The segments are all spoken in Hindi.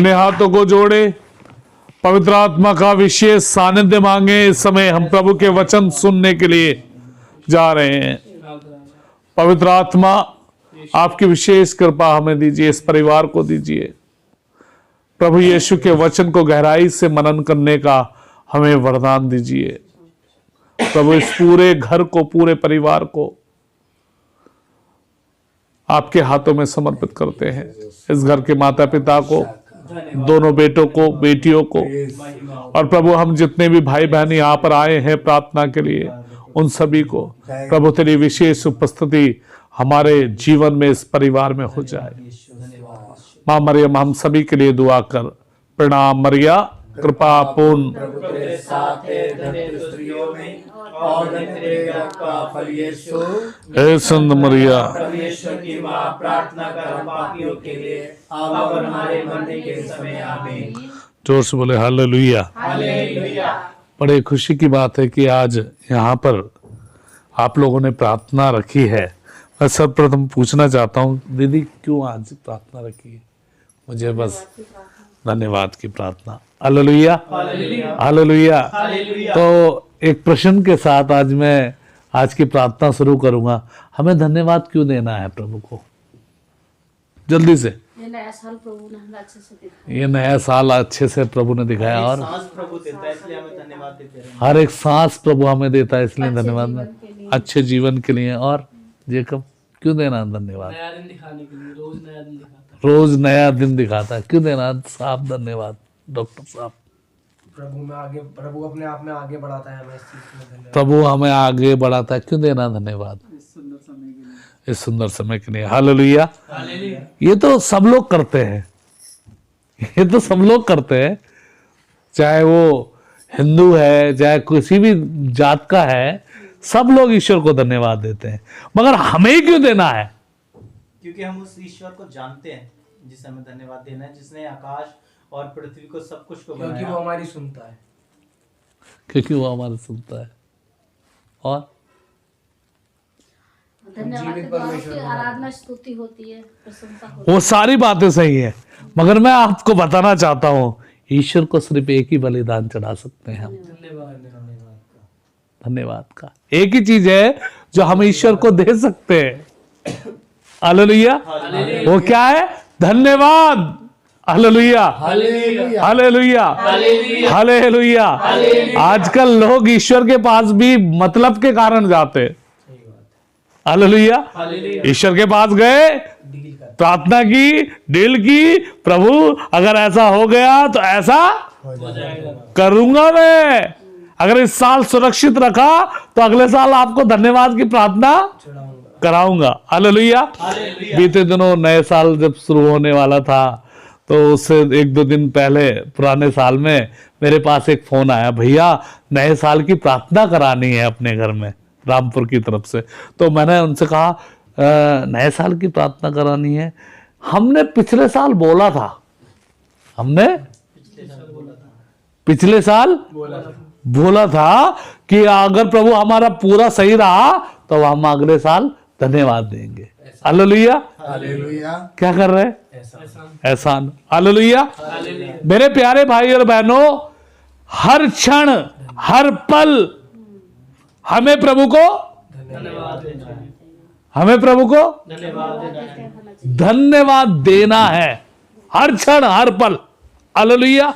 अपने हाथों को जोड़े, पवित्र आत्मा का विशेष सानिध्य मांगे। इस समय हम प्रभु के वचन सुनने के लिए जा रहे हैं। पवित्र आत्मा, आपकी विशेष कृपा हमें दीजिए, इस परिवार को दीजिए। प्रभु यीशु के वचन को गहराई से मनन करने का हमें वरदान दीजिए। प्रभु इस पूरे घर को, पूरे परिवार को आपके हाथों में समर्पित करते हैं। इस घर के माता पिता को, दोनों बेटों को, बेटियों को, और प्रभु हम जितने भी भाई बहन यहाँ पर आए हैं प्रार्थना के लिए, उन सभी को प्रभु तेरी विशेष उपस्थिति हमारे जीवन में, इस परिवार में हो जाए। माँ मरियम हम सभी के लिए दुआ कर। प्रणाम मरिया, कृपा पूर्ण, हे संत मरिया, परमेश्वर की माँ, प्रार्थना कर हम पापियों के लिए, अब और हमारे मरने के समय आमीन। जोर से बोले हालेलुया। हालेलुया। बड़े खुशी की बात है कि आज यहाँ पर आप लोगों ने प्रार्थना रखी है। मैं सर्वप्रथम पूछना चाहता हूँ, दीदी क्यों आज प्रार्थना रखी है? मुझे बस धन्यवाद की प्रार्थना। Hallelujah, hallelujah. तो एक प्रश्न के साथ आज मैं आज की प्रार्थना शुरू करूंगा। हमें धन्यवाद क्यों देना है प्रभु को? जल्दी से। ये नया साल प्रभु ने हमें अच्छे से दिखाया। ये नया साल अच्छे से प्रभु ने दिखाया, और सांस प्रभु देता है, इसलिए हमें धन्यवाद देते हैं। हर एक सांस प्रभु हमें देता है, इसलिए धन्यवाद में अच्छे जीवन के लिए। और जेकब क्यों देना धन्यवाद? नया दिन दिखाने के लिए, रोज नया दिन दिखाता है। रोज नया दिन दिखाता है, क्यों देना साहब धन्यवाद? डॉक्टर साहब, प्रभु अपने आप में आगे बढ़ाता है हमें, इस चीज में धन्यवाद। प्रभु हमें आगे बढ़ाता है, क्यों देना धन्यवाद? इस सुंदर समय के लिए। हालेलुया। ये तो सब लोग करते हैं, ये तो सब लोग करते हैं, चाहे वो हिंदू है, चाहे किसी भी जात का है, सब लोग ईश्वर को धन्यवाद देते हैं। मगर हमें क्यों देना है? क्योंकि हम उस ईश्वर को जानते हैं जिसे हमें धन्यवाद देना है, जिसने आकाश और पृथ्वी को, सब कुछ को बनाया। क्योंकि वो हमारी सुनता है, क्योंकि वो हमारे सुनता है। और धन्यवाद के द्वारा उसकी आराधना स्तुति होती है, प्रशंसा होती है। वो सारी बातें सही है, मगर मैं आपको बताना चाहता हूँ, ईश्वर को सिर्फ एक ही बलिदान चढ़ा सकते हैं हम, धन्यवाद का। एक ही चीज है जो हम ईश्वर को दे सकते हैं। हालेलुया। वो क्या है? धन्यवाद। Hallelujah, hallelujah, hallelujah. आजकल लोग ईश्वर के पास भी मतलब के कारण जाते हैं। हालेलुया। ईश्वर के पास गए, प्रार्थना की, डील की, प्रभु अगर ऐसा हो गया तो ऐसा करूंगा मैं। अगर इस साल सुरक्षित रखा तो अगले साल आपको धन्यवाद की प्रार्थना कराऊंगा। हालेलुया। बीते दिनों नए साल जब शुरू होने वाला था, तो उससे एक दो दिन पहले पुराने साल में मेरे पास एक फोन आया, भैया नए साल की प्रार्थना करानी है अपने घर में, रामपुर की तरफ से। तो मैंने उनसे कहा नए साल की प्रार्थना करानी है? हमने पिछले साल बोला था, हमने पिछले साल बोला था कि अगर प्रभु हमारा पूरा सही रहा तो हम अगले साल धन्यवाद देंगे। हालेलुया। क्या कर रहे हैं? एहसान। हालेलुया। मेरे प्यारे भाई और बहनों, हर क्षण, हर पल हमें प्रभु को धन्यवाद देना है, हर क्षण, हर पल। हालेलुया।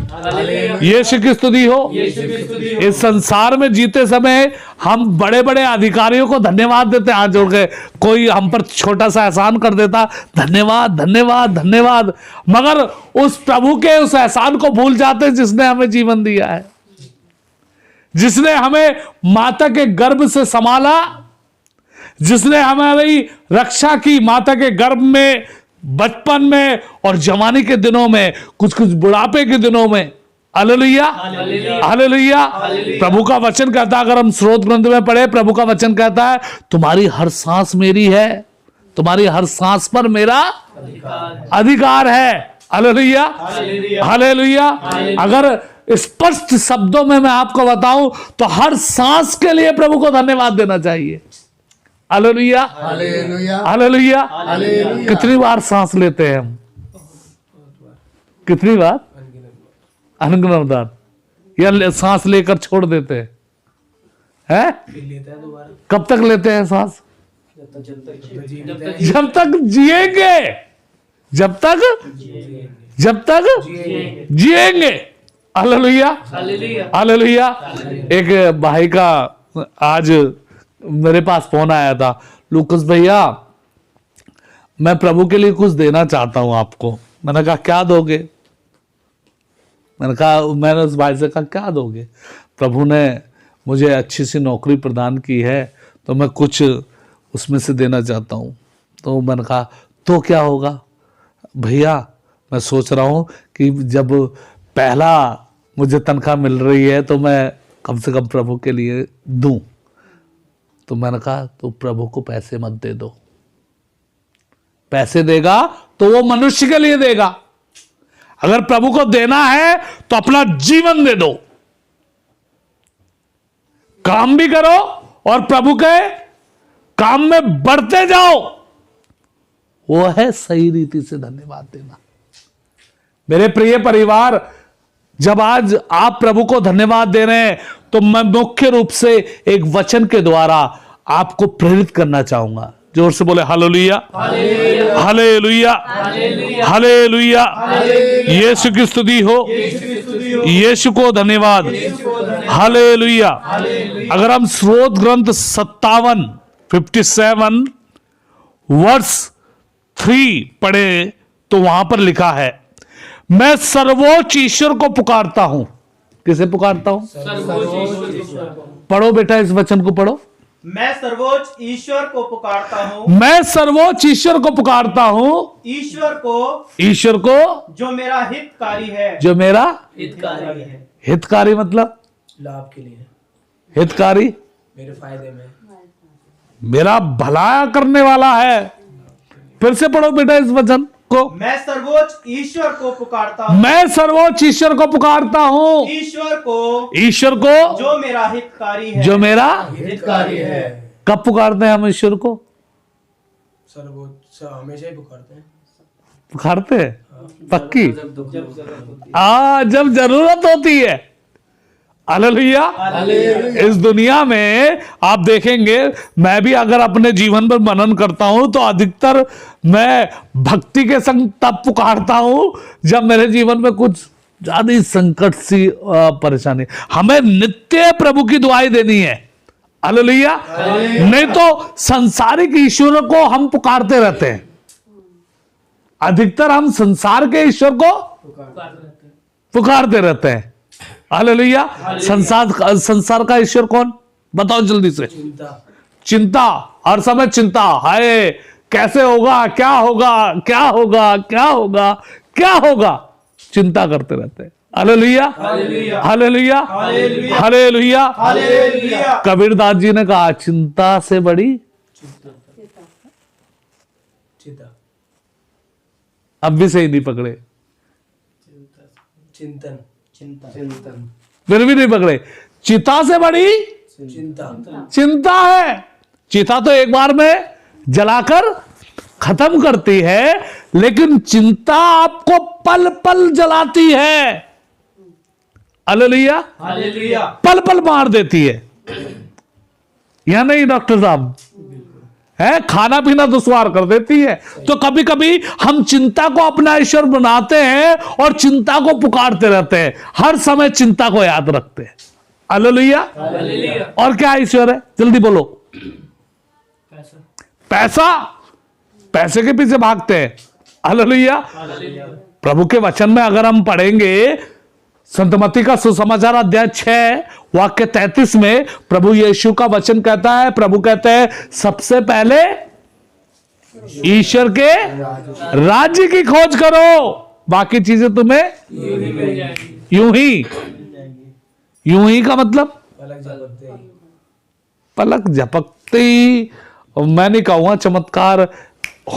यीशु की स्तुति हो। इस संसार में जीते समय हम बड़े बड़े अधिकारियों को धन्यवाद देते हैं हाथ जोड़ के। कोई हम पर छोटा सा एहसान कर देता, धन्यवाद, धन्यवाद, धन्यवाद। मगर उस प्रभु के उस एहसान को भूल जाते जिसने हमें जीवन दिया है, जिसने हमें माता के गर्भ से संभाला, जिसने हमारी रक्षा की माता के गर्भ में, बचपन में और जवानी के दिनों में, कुछ कुछ बुढ़ापे के दिनों में। Hallelujah, hallelujah. प्रभु का वचन कहता है, अगर हम स्रोत ग्रंथ में पढ़े, प्रभु का वचन कहता है, तुम्हारी हर सांस मेरी है, तुम्हारी हर सांस पर मेरा अधिकार है। Hallelujah, hallelujah. अगर स्पष्ट शब्दों में मैं आपको बताऊं तो हर सांस के लिए प्रभु को धन्यवाद देना चाहिए। Hallelujah, hallelujah, hallelujah. कितनी बार सांस लेते हैं हम? कितनी बार? अनगिनत बार। अनगिनत बार। या सांस लेकर छोड़ देते हैं? हैं? फिर लेते हैं दोबारा। कब तक लेते हैं सांस? जीते हैं। जब तक जिएंगे, जब तक जिएंगे। Hallelujah, hallelujah. एक भाई का आज मेरे पास फोन आया था, लूकस भैया मैं प्रभु के लिए कुछ देना चाहता हूं आपको। मैंने कहा क्या दोगे? मैंने उस भाई से कहा क्या दोगे? प्रभु ने मुझे अच्छी सी नौकरी प्रदान की है तो मैं कुछ उसमें से देना चाहता हूं। तो मैंने कहा तो क्या होगा? भैया मैं सोच रहा हूं कि जब पहला मुझे तनख्वाह मिल रही है तो मैं कम से कम प्रभु के लिए दूं। तो मैंने कहा तो प्रभु को पैसे मत दे दो। पैसे देगा तो वो मनुष्य के लिए देगा। अगर प्रभु को देना है तो अपना जीवन दे दो, काम भी करो और प्रभु के काम में बढ़ते जाओ। वो है सही रीति से धन्यवाद देना। मेरे प्रिय परिवार, जब आज आप प्रभु को धन्यवाद दे रहे हैं तो मैं मुख्य रूप से एक वचन के द्वारा आपको प्रेरित करना चाहूंगा। जोर से बोले हालेलुया, हालेलुया, हालेलुया। यीशु की स्तुति हो, यीशु को धन्यवाद, हालेलुया। अगर हम स्रोत ग्रंथ 57 वर्ष 3 पढ़े तो वहां पर लिखा है, मैं सर्वोच्च ईश्वर को पुकारता हूं। किसे पुकारता हूं? पढ़ो बेटा, इस वचन को पढ़ो। मैं सर्वोच्च ईश्वर को पुकारता हूँ, मैं सर्वोच्च ईश्वर को पुकारता हूं, ईश्वर को जो मेरा हितकारी है, जो मेरा हितकारी है। हितकारी मतलब लाभ के लिए, हितकारी मेरे फायदे में, मेरा भला करने वाला है। फिर से पढ़ो बेटा इस वचन को। मैं सर्वोच्च ईश्वर को पुकारता हूँ, मैं सर्वोच्च ईश्वर को पुकारता हूं, ईश्वर को जो मेरा हितकारी है, जो मेरा हितकारी है। कब पुकारते हैं हम ईश्वर को? सर्वोच्च हमेशा ही पुकारते हैं। पुकारते हैं पक्की? जब दुख होता है। जब जरूरत होती है। हालेलुया। इस दुनिया में आप देखेंगे, मैं भी अगर अपने जीवन पर मनन करता हूं तो अधिकतर मैं भक्ति के संग तब पुकारता हूं जब मेरे जीवन में कुछ ज्यादा ही संकट सी परेशानी। हमें नित्य प्रभु की दुआई देनी है। हालेलुया। नहीं तो संसारिक ईश्वर को हम पुकारते रहते हैं। अधिकतर हम संसार के ईश्वर को पुकारते रहते हैं। हालेलुया। संसार का ईश्वर कौन? बताओ जल्दी से। चिंता, हर समय चिंता। हाय कैसे होगा, क्या होगा, क्या होगा, क्या होगा, क्या होगा, चिंता करते रहते हैं। Hallelujah, hallelujah, hallelujah. Kabirdas ji ने कहा चिंता से बड़ी चिंता, अब भी सही नहीं पकड़े, चिंतन, चिंतन, फिर भी नहीं पकड़े। चिता से बड़ी चिंता, चिंता है। चिता तो एक बार में जलाकर खत्म करती है, लेकिन चिंता आपको पल पल जलाती है। हालेलुया, पल पल मार देती है। या नहीं डॉक्टर साहब? है, खाना पीना दुश्वार कर देती है। तो कभी कभी हम चिंता को अपना ईश्वर बनाते हैं और चिंता को पुकारते रहते हैं, हर समय चिंता को याद रखते हैं। हालेलुया। और क्या ईश्वर है? जल्दी बोलो। पैसा, पैसे के पीछे भागते हैं। हालेलुया। प्रभु के वचन में अगर हम पढ़ेंगे, संत मत्ती का सुसमाचार अध्याय 6 वाक्य 33 में प्रभु यीशु का वचन कहता है, प्रभु कहते हैं सबसे पहले ईश्वर के राज्य की खोज करो, बाकी चीजें तुम्हें यूं ही का मतलब पलक झपकते ही, मैं नहीं कहूंगा चमत्कार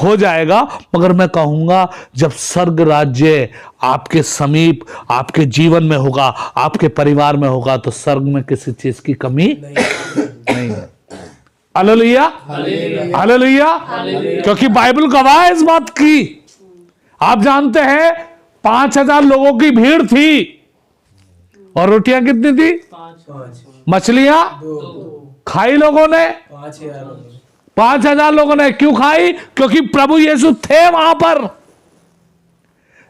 हो जाएगा, मगर मैं कहूंगा जब स्वर्ग राज्य आपके समीप, आपके जीवन में होगा, आपके परिवार में होगा, तो स्वर्ग में किसी चीज की कमी नहीं है। Hallelujah, hallelujah. क्योंकि बाइबल गवाह है इस बात की। आप जानते हैं 5,000 लोगों की भीड़ थी और रोटियां कितनी थी? 5 मछलियां 2 खाई लोगों ने 5,000 5,000 लोगों ने। क्यों खाई? क्योंकि प्रभु यीशु थे वहां पर।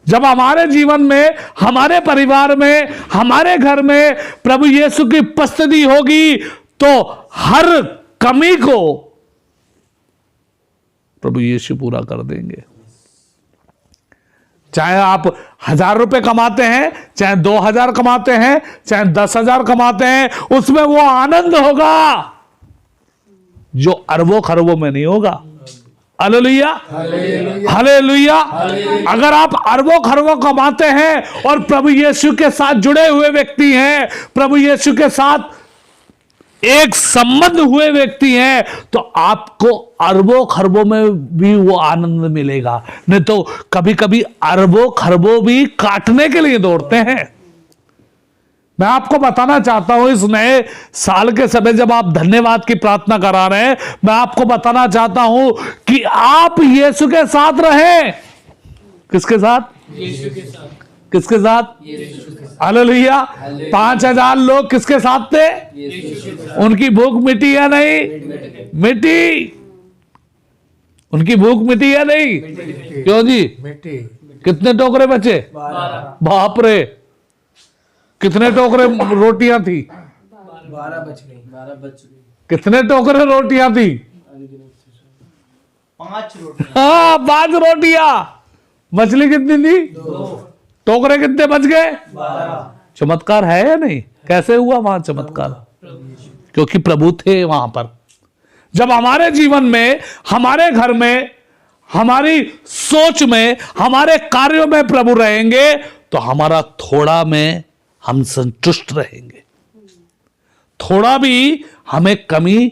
जब हमारे जीवन में, हमारे परिवार में, हमारे घर में प्रभु यीशु की उपस्थिति होगी तो हर कमी को प्रभु यीशु पूरा कर देंगे। चाहे आप 1,000 रुपए कमाते हैं, चाहे 2,000 कमाते हैं, चाहे 10,000 कमाते हैं, उसमें वो आनंद होगा जो अरबों खरबों में नहीं होगा। Hallelujah, hallelujah. अगर आप अरबों खरबों कमाते हैं और प्रभु यीशु के साथ जुड़े हुए व्यक्ति हैं, प्रभु यीशु के साथ एक संबंध हुए व्यक्ति हैं, तो आपको अरबों खरबों में भी वो आनंद मिलेगा। नहीं तो कभी कभी अरबों खरबों भी काटने के लिए दौड़ते हैं। मैं आपको बताना चाहता हूं, इस नए साल के समय जब आप धन्यवाद की प्रार्थना करा रहे हैं, मैं आपको बताना चाहता हूं कि आप यीशु के साथ रहें। किसके साथ? यीशु के साथ। किसके साथ? यीशु के साथ। हालेलुया। 5,000 लोग किसके साथ थे? यीशु के साथ। उनकी भूख मिटी या नहीं? मिटी। उनकी भूख मिटी या नहीं? क्यों जी? मिट्टी। कितने टोकरे बचे? 12 बाप रे, कितने टोकरे रोटियां थी? 12 बच गई। 12 बच गई। कितने टोकरे रोटियां थी? 5 रोटी। हाँ, 5 रोटियां। मछली कितनी थी? 2 टोकरे कितने बच गए? 12 चमत्कार है या नहीं? कैसे हुआ वहां चमत्कार? क्योंकि प्रभु थे वहां पर। जब हमारे जीवन में, हमारे घर में, हमारी सोच में, हमारे कार्यों में प्रभु रहेंगे तो हमारा थोड़ा में हम संतुष्ट रहेंगे। थोड़ा भी हमें कमी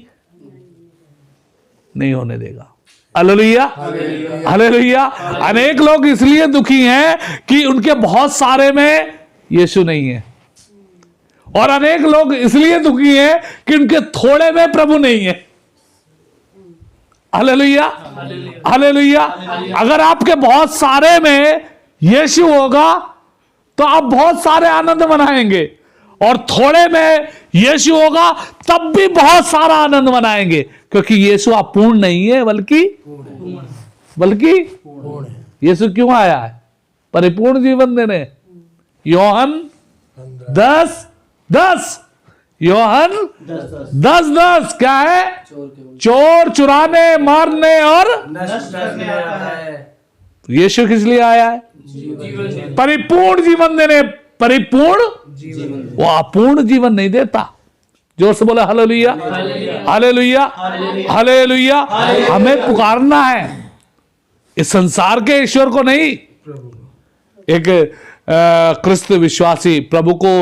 नहीं होने देगा। Hallelujah, hallelujah. अनेक लोग इसलिए दुखी हैं कि उनके बहुत सारे में यीशु नहीं है, और अनेक लोग इसलिए दुखी हैं कि उनके थोड़े में प्रभु नहीं है। Hallelujah, hallelujah. अगर आपके बहुत सारे में यीशु होगा तो आप बहुत सारे आनंद मनाएंगे, और थोड़े में यीशु होगा तब भी बहुत सारा आनंद मनाएंगे, क्योंकि यीशु अपूर्ण नहीं है बल्कि यीशु क्यों आया है? परिपूर्ण जीवन देने। योहन 10:10, योहन 10:10 क्या है? चोर, चुराने, मारने और नष्ट करने आता है। यीशु किस लिए आया है? जीवन। परिपूर्ण जीवन देने। परिपूर्ण जीवन। वो अपूर्ण जीवन नहीं देता। जोर से बोला हालेलुया, हालेलुया, हालेलुया। हमें पुकारना है इस संसार के ईश्वर को नहीं। प्रभु एक क्रिस्त विश्वासी, प्रभु को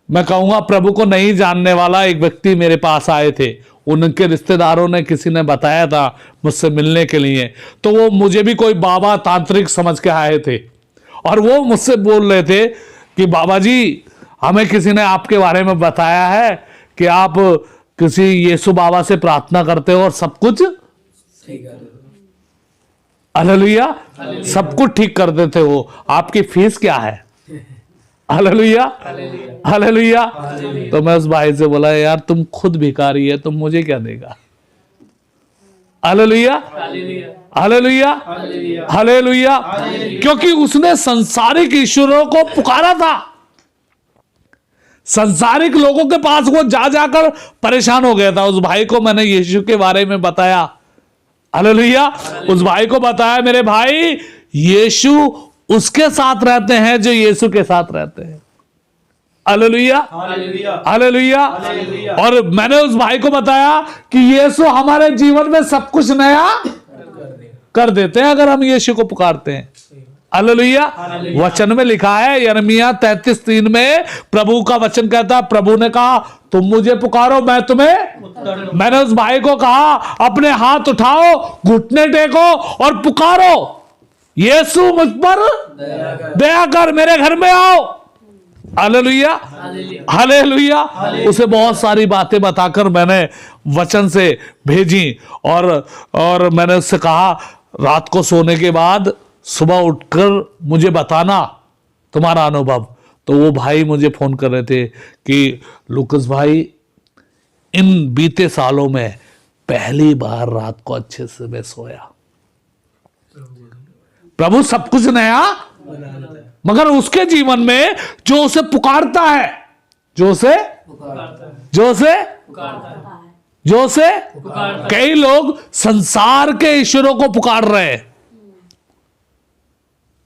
मैं कहूंगा प्रभु को नहीं जानने वाला एक व्यक्ति मेरे पास आए थे। उनके रिश्तेदारों ने, किसी ने बताया था मुझसे मिलने के लिए, तो वो मुझे भी कोई बाबा तांत्रिक समझ के आए थे, और वो मुझसे बोल रहे थे कि बाबा जी, हमें किसी ने आपके बारे में बताया है कि आप किसी यीशु बाबा से प्रार्थना करते हो और सब कुछ ठीक है। हालेलुया, सब कुछ ठीक कर देते हो। आपकी फीस क्या है? Hallelujah, hallelujah. तो मैं उस भाई से बोला, यार तुम खुद भिखारी है, तुम मुझे क्या देगा? Hallelujah, hallelujah, hallelujah. क्योंकि उसने संसारिक ईश्वरों को पुकारा था। संसारिक लोगों के पास वो जा जाकर परेशान हो गया था। उस भाई को मैंने यीशु के बारे में बताया। हालेलुया। उस भाई को बताया, मेरे भाई, यीशु उसके साथ रहते हैं जो यीशु के साथ रहते हैं। Hallelujah, hallelujah. और मैंने उस भाई को बताया कि यीशु हमारे जीवन में सब कुछ नया कर देते हैं अगर हम यीशु को पुकारते हैं। हालेलुया। वचन में लिखा है, यिर्मयाह 33:3 में प्रभु का वचन कहता है, प्रभु ने कहा तुम मुझे पुकारो मैं तुम्हें। मैंने उस भाई को कहा, अपने हाथ उठाओ, घुटने टेको और पुकारो, यीशु मुझ पर दया कर, मेरे घर में आओ। Hallelujah, hallelujah. उसे बहुत सारी बातें बताकर मैंने वचन से भेजी, और मैंने उससे कहा, रात को सोने के बाद सुबह उठकर मुझे बताना तुम्हारा अनुभव। तो वो भाई मुझे फोन कर रहे थे कि लुकस भाई, इन बीते सालों में पहली बार रात को अच्छे से मैं सोया। प्रभु सब कुछ नया बना देता है। मगर उसके जीवन में जो उसे पुकारता है, जो उसे कई लोग संसार के ईश्वरों को पुकार रहे हैं।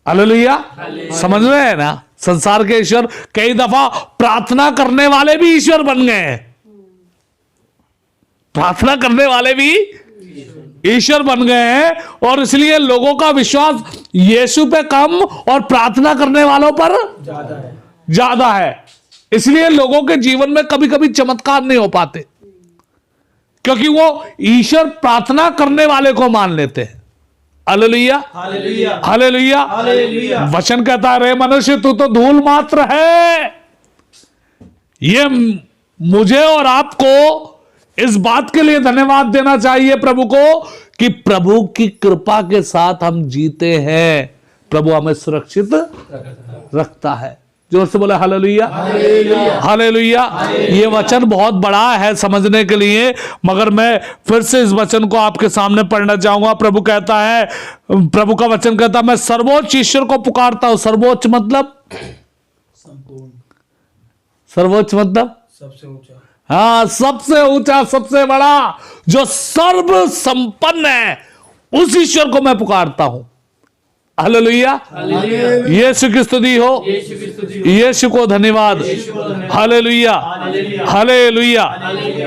हालेलुया, समझ रहे हैं ना? संसार के ईश्वर कई दफा प्रार्थना करने वाले भी ईश्वर बन गए हैं। प्रार्थना करने वाले भी ईश्वर बन गए हैं, और इसलिए लोगों का विश्वास यीशु पे कम और प्रार्थना करने वालों पर ज्यादा है। इसलिए लोगों के जीवन में कभी कभी चमत्कार नहीं हो पाते, क्योंकि वो ईश्वर प्रार्थना करने वाले को मान लेते हैं। Hallelujah, hallelujah, hallelujah, hallelujah. वचन कहता है, रे मनुष्य तू तो धूल मात्र है। ये मुझे और आपको इस बात के लिए धन्यवाद देना चाहिए प्रभु को कि प्रभु की कृपा के साथ हम जीते हैं। प्रभु हमें सुरक्षित रखता है। जोर से बोले हालेलुया, हालेलुया। ये वचन बहुत बड़ा है समझने के लिए, मगर मैं फिर से इस वचन को आपके सामने पढ़ना चाहूंगा। प्रभु कहता है, प्रभु का वचन कहता है, मैं सर्वोच्च ईश्वर को पुकारता हूं। सर्वोच्च मतलब संपूर्ण, सर्वोच्च मतलब सबसे ऊंचा, हाँ, सबसे ऊंचा, सबसे बड़ा, जो सर्व संपन्न है, उस ईश्वर को मैं पुकारता हूं। हालेलुया, यीशु की स्तुति हो, यीशु को धन्यवाद। Hallelujah, hallelujah,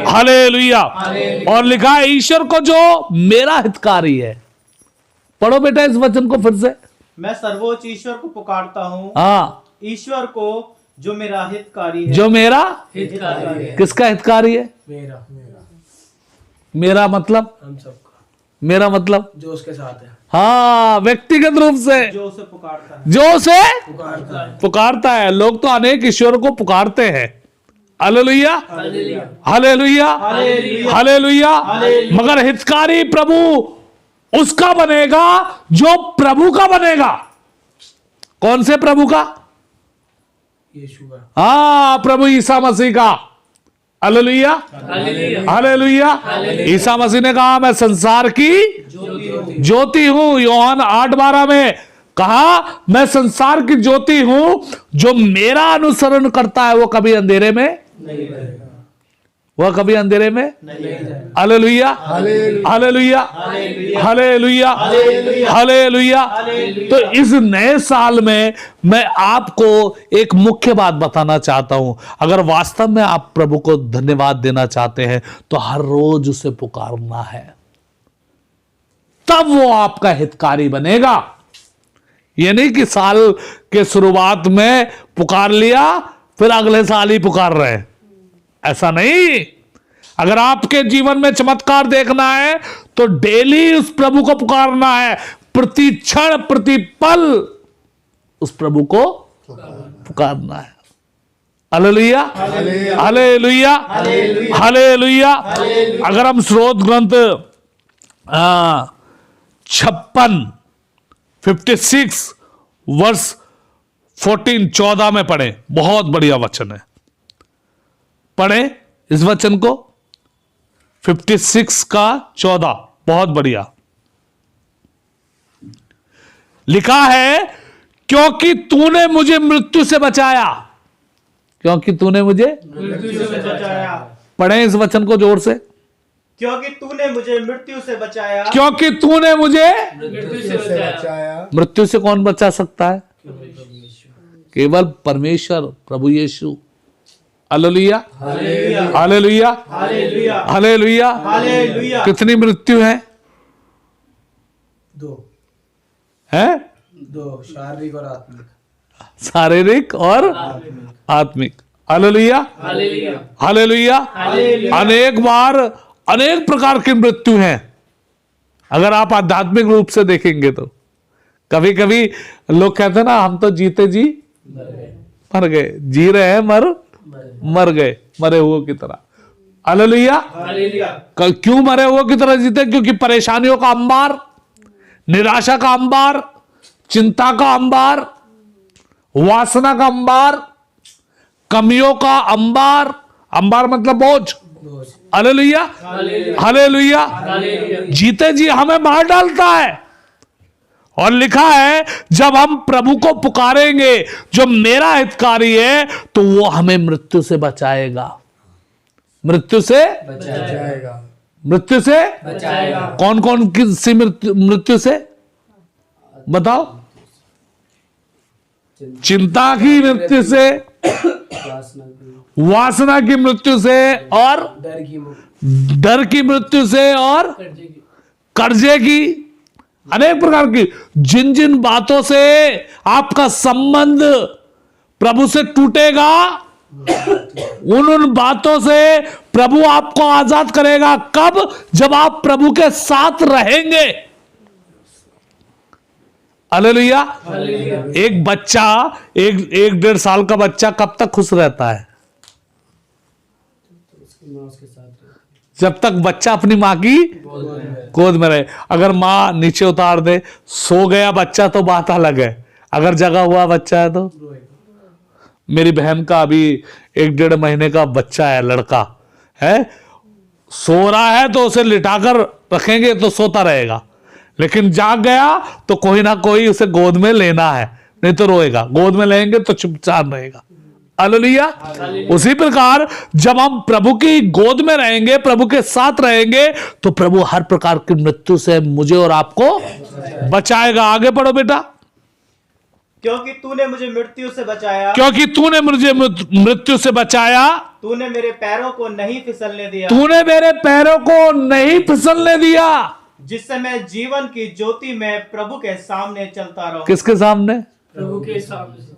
hallelujah. और लिखा है, ईश्वर को जो मेरा हितकारी है। पढ़ो बेटा इस वचन को फिर से। मैं सर्वोच्च ईश्वर को पुकारता हूँ, हाँ, ईश्वर को जो मेरा हितकारी है। जो मेरा हितकारी है। किसका हितकारी है? मेरा मेरा मतलब, हम सबका, मेरा मतलब जो उसके साथ है, हाँ, व्यक्तिगत रूप से जो उसे पुकारता है। जो उसे पुकारता है। पुकारता है। लोग तो अनेक ईश्वर को पुकारते हैं। Hallelujah, hallelujah, hallelujah. मगर हितकारी प्रभु उसका बनेगा जो प्रभु का बनेगा। कौन से प्रभु का? यीशु का, हाँ, प्रभु ईसा मसीह का। Hallelujah, hallelujah. ईसा मसीह ने कहा, मैं संसार की ज्योति हूं। यूहन्ना 8:12 में कहा, मैं संसार की ज्योति हूं, जो मेरा अनुसरण करता है वो कभी अंधेरे में नहीं रहेगा, वह कभी अंधेरे में हालेलुया, हालेलुया, हालेलुया, हालेलुया। तो इस नए साल में मैं आपको एक मुख्य बात बताना चाहता हूं। अगर वास्तव में आप प्रभु को धन्यवाद देना चाहते हैं तो हर रोज उसे पुकारना है, तब वो आपका हितकारी बनेगा। ये नहीं कि साल के शुरुआत में पुकार लिया फिर अगले साल ही पुकार रहे हैं, ऐसा नहीं। अगर आपके जीवन में चमत्कार देखना है तो डेली उस प्रभु को पुकारना है। प्रति क्षण प्रति पल उस प्रभु को पुकारना है। Hallelujah, hallelujah, hallelujah. अगर हम स्रोत ग्रंथ 56 वर्ष 14 में पढ़े, बहुत बढ़िया वचन है। पढ़े इस वचन को, 56 का 14, बहुत बढ़िया लिखा है, क्योंकि तूने मुझे मृत्यु से बचाया। क्योंकि तूने मुझे मृत्यु से बचाया। पढ़े इस वचन को जोर से। क्योंकि तूने मुझे मृत्यु से बचाया। क्योंकि तूने मुझे मृत्यु से बचाया। मृत्यु से कौन बचा सकता है? केवल परमेश्वर, प्रभु Yeshu. Hallelujah, hallelujah, hallelujah, hallelujah. Hallelujah. कितनी मृत्यु है? दो, शारीरिक और आत्मिक, शारीरिक और आत्मिक। Hallelujah, hallelujah. अनेक बार अनेक प्रकार की मृत्यु है। अगर आप आध्यात्मिक रूप से देखेंगे तो कभी कभी लोग कहते हैं ना, हम तो जीते जी मर गए, जी रहे हैं मर गए, मरे हुए की तरह। हालेलुया। क्यों मरे हुए की तरह जीते? क्योंकि परेशानियों का अंबार, निराशा का अंबार, चिंता का अंबार, वासना का अंबार, कमियों का अंबार, अंबार मतलब बोझ, हालेलुया हालेलुया, जीते जी हमें मार डालता है। और लिखा है जब हम प्रभु को पुकारेंगे जो मेरा हितकारी है तो वो हमें मृत्यु से बचाएगा, मृत्यु से बचाएगा, मृत्यु से बचाएगा। कौन कौन किसी मृत्यु से बताओ? चिंता की मृत्यु से, वासना की मृत्यु से, और डर की मृत्यु से, और कर्जे की, अनेक प्रकार की जिन जिन बातों से आपका संबंध प्रभु से टूटेगा उन बातों से प्रभु आपको आजाद करेगा। कब? जब आप प्रभु के साथ रहेंगे। हालेलुया। एक बच्चा, एक 1.5 साल का बच्चा कब तक खुश रहता है? जब तक बच्चा अपनी माँ की गोद में रहे। अगर माँ नीचे उतार दे, सो गया बच्चा तो बात अलग है, अगर जगा हुआ बच्चा है तो। मेरी बहन का अभी 1-1.5 महीने का बच्चा है, लड़का है, सो रहा है तो उसे लिटाकर रखेंगे तो सोता रहेगा, लेकिन जाग गया तो कोई ना कोई उसे गोद में लेना है, नहीं तो रोएगा। गोद में लेंगे तो चुपचाप रहेगा। हालेलुया। उसी प्रकार जब हम प्रभु की गोद में रहेंगे, प्रभु के साथ रहेंगे, तो प्रभु हर प्रकार की मृत्यु से मुझे और आपको बचाएगा। आगे पढ़ो बेटा। क्योंकि तूने मुझे मृत्यु से बचाया, क्योंकि तूने मुझे मृत्यु से बचाया, तूने मेरे पैरों को नहीं फिसलने दिया, तूने मेरे पैरों को नहीं फिसलने दिया, जिससे मैं जीवन की ज्योति में प्रभु के सामने चलता रहूं। किसके सामने? प्रभु के सामने।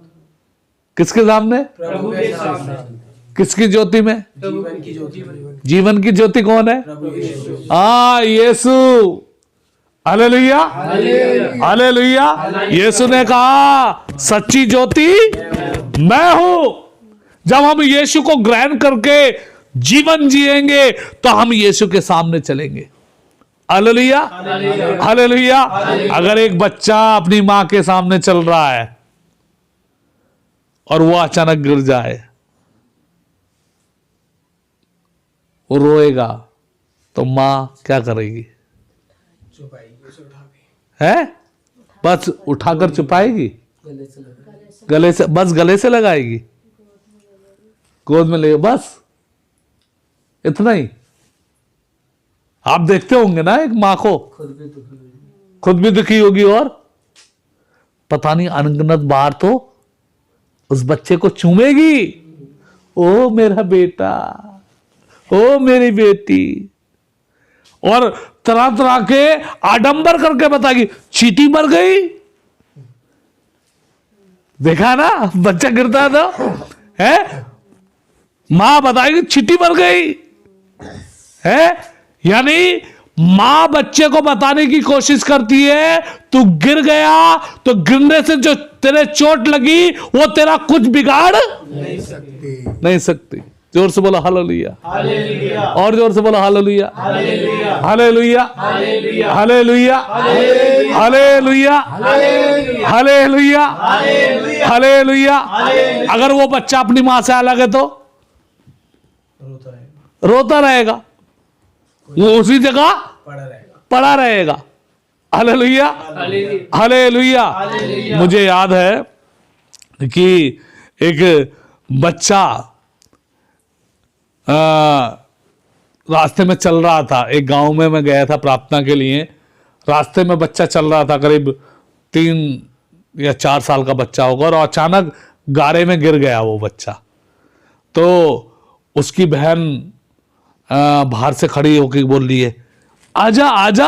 किसके सामने? प्रभु के सामने। किसकी ज्योति में? जीवन की ज्योति। जीवन की ज्योति कौन है? प्रभु यीशु। यीशु। Hallelujah hallelujah. यीशु ने कहा सच्ची ज्योति मैं हूं। जब हम यीशु को ग्रहण करके जीवन जिएंगे तो हम यीशु के सामने चलेंगे। Hallelujah hallelujah. अगर एक बच्चा अपनी मां के सामने चल रहा है और वो अचानक गिर जाए, वो रोएगा, तो मां क्या करेगी? है? बस उठाकर छुपाएगी, गले से, बस गले से लगाएगी, गोद में ले, बस इतना ही। आप देखते होंगे ना एक माँ को, खुद भी दुखी होगी और पता नहीं अनगिनत बार तो उस बच्चे को चूमेगी। ओ मेरा बेटा, ओ मेरी बेटी, और तरह तरह के आडंबर करके बताएगी चींटी मर गई। देखा ना बच्चा गिरता है तो है, मां बताएगी चींटी मर गई है। यानी मां बच्चे को बताने की कोशिश करती है तू गिर गया तो गिरने से जो तेरे चोट लगी वो तेरा कुछ बिगाड़ नहीं सकती। जोर से बोलो हालेलुया, और जोर से बोलो hallelujah hallelujah hallelujah hallelujah hallelujah hallelujah. अगर वो बच्चा अपनी मां से अलग है तो रोता रहेगा, वो उसी जगह पड़ा रहेगा। Hallelujah hallelujah. मुझे याद है कि एक बच्चा रास्ते में चल रहा था, एक गांव में मैं गया था प्रार्थना के लिए। रास्ते में बच्चा चल रहा था, करीब 3 या 4 साल का बच्चा होगा, और अचानक गारे में गिर गया वो बच्चा। तो उसकी बहन बाहर से खड़ी होकर बोल रही है आजा आजा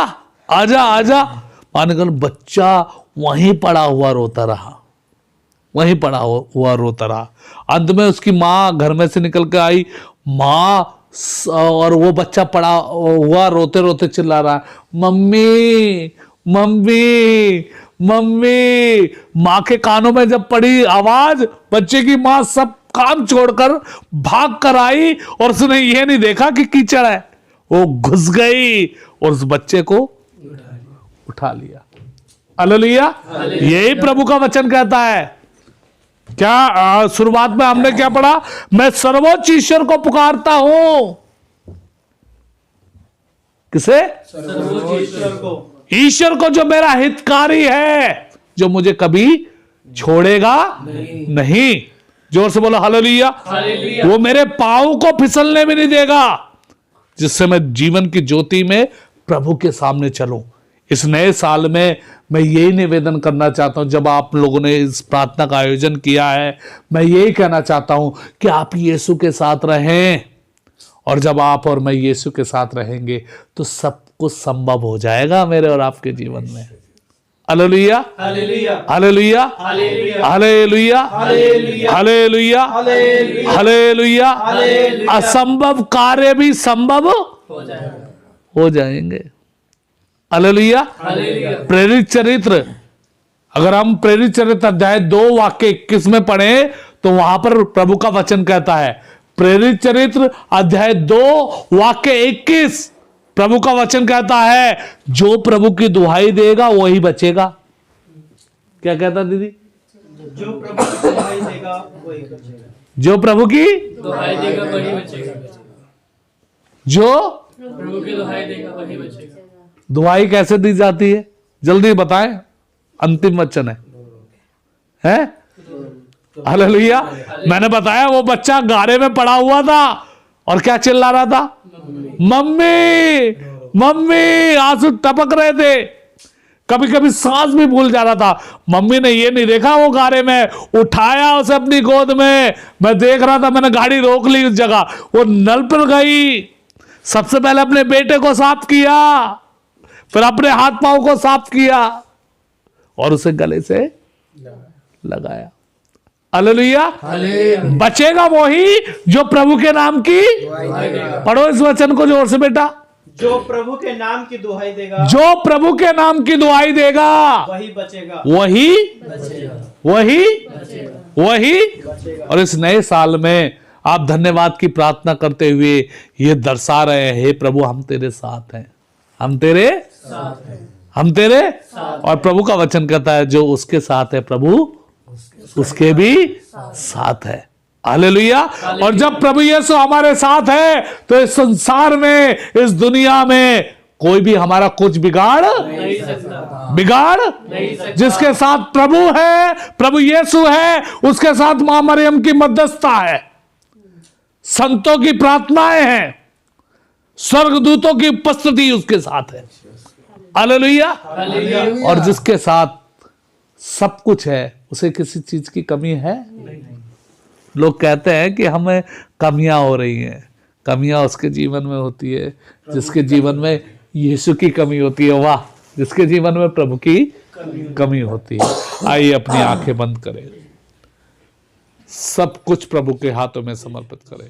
आजा आजा। माने कल बच्चा वहीं पड़ा हुआ रोता रहा, वहीं पड़ा हुआ रोता रहा। अंत में उसकी माँ घर में से निकल के आई, माँ, और वो बच्चा पड़ा हुआ रोते रोते चिल्ला रहा है मम्मी मम्मी मम्मी। माँ के कानों में जब पड़ी आवाज बच्चे की, माँ सब काम छोड़कर भाग कर आई और उसने ये नहीं देखा कि कीचड़ है, वो घुस गई और उस बच्चे को उठा लिया। हालेलुया। यही प्रभु का वचन कहता है, क्या शुरुआत में हमने क्या पढ़ा? मैं सर्वोच्च ईश्वर को पुकारता हूं। किसे? ईश्वर को, जो मेरा हितकारी है, जो मुझे कभी छोड़ेगा नहीं। जोर से बोलो हालेलुया। वो मेरे पांव को फिसलने भी नहीं देगा, जिससे मैं जीवन की ज्योति में प्रभु के सामने चलूं। इस नए साल में मैं यही निवेदन करना चाहता हूं, जब आप लोगों ने इस प्रार्थना का आयोजन किया है, मैं यही कहना चाहता हूं कि आप यीशु के साथ रहें, और जब आप और मैं यीशु के साथ रहेंगे तो सब कुछ संभव हो जाएगा मेरे और आपके जीवन में। Hallelujah, hallelujah, hallelujah, hallelujah, hallelujah, hallelujah. असंभव कार्य भी संभव हो जाएंगे। हालेलुया। प्रेरित चरित्र, अगर हम प्रेरित चरित्र अध्याय 2 वाक्य 21 में पढ़े तो वहां पर प्रभु का वचन कहता है, प्रेरित चरित्र अध्याय 2 वाक्य 21, प्रभु का वचन कहता है, जो प्रभु की दुहाई देगा वही बचेगा। क्या कहता दीदी? जो प्रभु की दुहाई देगा वही बचेगा। जो प्रभु की दुहाई देगा वही बचेगा। जो प्रभु की दुहाई देगा वही बचेगा। दुहाई कैसे दी जाती है? जल्दी बताएं, अंतिम वचन है? हालेलुया। मैंने बताया वो बच्चा गारे में पड़ा हुआ था और क्या चिल्ला रहा था? मम्मी मम्मी, आंसू टपक रहे थे, कभी कभी सांस भी भूल जा रहा था। मम्मी ने ये नहीं देखा, वो गारे में उठाया उसे अपनी गोद में। मैं देख रहा था, मैंने गाड़ी रोक ली उस जगह, वो नल पर गई, सबसे पहले अपने बेटे को साफ किया, फिर अपने हाथ पांव को साफ किया और उसे गले से लगाया। हालेलुया। बचेगा वही जो प्रभु के नाम की, पढ़ो इस वचन को जोर से बेटा, जो प्रभु के नाम की दुहाई देगा, जो प्रभु के नाम की दुहाई देगा वही बचेगा, वही वही वही। और इस नए साल में आप धन्यवाद की प्रार्थना करते हुए ये दर्शा रहे हैं, हे प्रभु हम तेरे साथ हैं, हम तेरे और प्रभु का वचन कहता है, जो उसके साथ है प्रभु उसके भी साथ है। हालेलुया। और जब प्रभु यीशु हमारे साथ है तो इस संसार में, इस दुनिया में कोई भी हमारा कुछ बिगाड़ नहीं सकता। जिसके साथ प्रभु है, प्रभु यीशु है, उसके साथ मां मरियम की मध्यस्थता है, संतों की प्रार्थनाएं हैं, स्वर्गदूतों की उपस्थिति उसके साथ है। हालेलुया। और जिसके साथ सब कुछ है, उसे किसी चीज की कमी है? लोग कहते हैं कि हमें कमियां हो रही हैं, कमियां उसके जीवन में होती है जिसके जीवन में यीशु की कमी होती है। वाह, जिसके जीवन में प्रभु की कमी होती है। आइए अपनी आंखें बंद करें, सब कुछ प्रभु के हाथों में समर्पित करें।